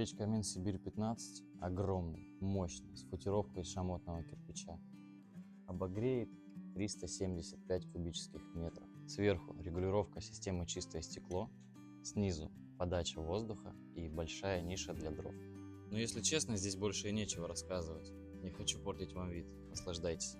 Печь-камин Сибирь-15 огромный, мощный, с футировкой из шамотного кирпича. Обогреет 375 кубических метров. Сверху регулировка системы чистое стекло, снизу подача воздуха и большая ниша для дров. Но если честно, здесь больше и нечего рассказывать. Не хочу портить вам вид. Наслаждайтесь.